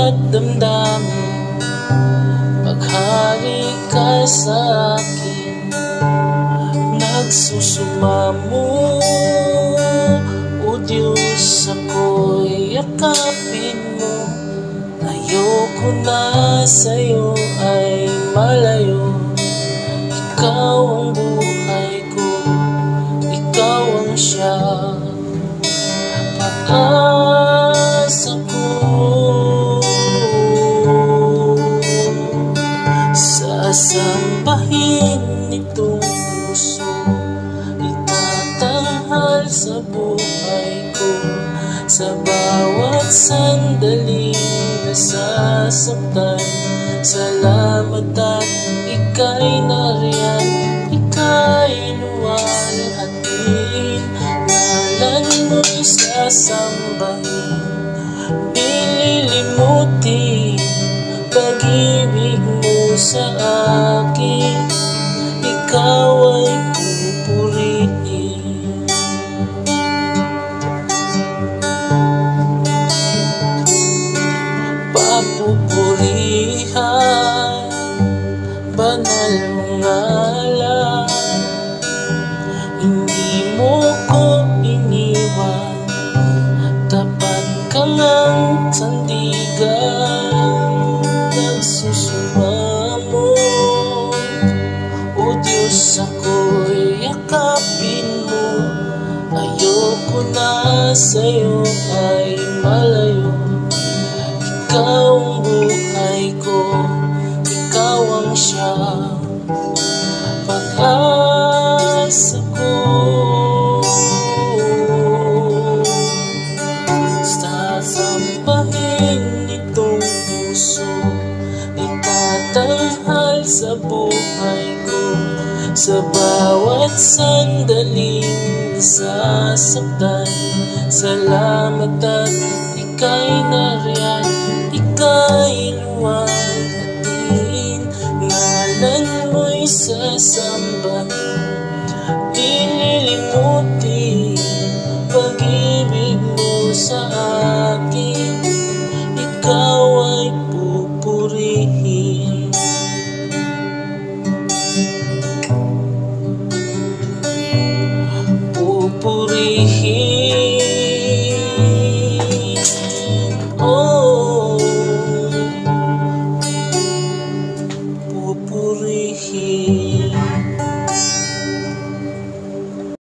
bawat damdamin. Maghari ka sa akin, nagsusumamo. O Diyos, ako'y yakapin mo. Ayoko na sa'yo ay malayo. Ikaw ang buhay ko, ikaw ang siya. Pag-asa ko, sasambahin itong puso, itatanghal sa buhay ko. Sa bawat sandaling nasasaktan, salamat at ika'y nariyan, ika'y luwalhatiin. Ngalan mo'y sasambahin, dililimutin pag-ibig mo sa akin, ikaw ay pupurihin. Papupurihan, banal mong ngalan. Hindi mo ko iniwan, tapat ka ngang sandigan. Nagsusumamo, o Diyos, ako'y yakapin mo. Ayoko na sa'yo ay malayo. Ikaw ang buhay ko, ikaw ang siya. Pag-asa ko, sasambahin itong puso, itatanghal sa buhay ko. Sa bawat sandaling nasasaktan, salamat at ika'y nariyan, ika'y luwalhatiin. Ngalan mo'y sasambahin, dililimutin pag-ibig mo sa akin, ikaw ay pupurihin. Pupurihin